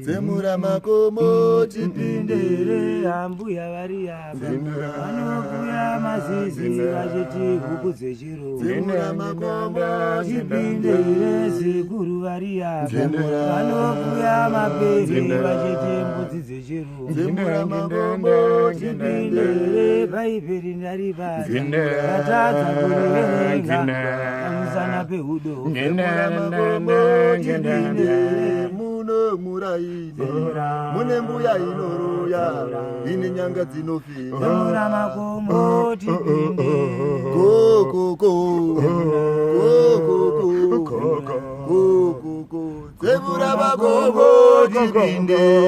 Zemura makomo chipindere ambuya variya vanokuya mazizi vachiti huku dzechiro Zemura makomo chipindere zikuru variya vanokuya mapere vachiti mbudzi dzechiro Zemura makomo chipindere vaiperi ndarivari vatadza kuverenga pamusana pehudo Zemura makomo chipindere muno muraine mune mbuya inoroya ine nyanga dzinofira Zemura makomo chipindere go go go Zemura makomo chipindere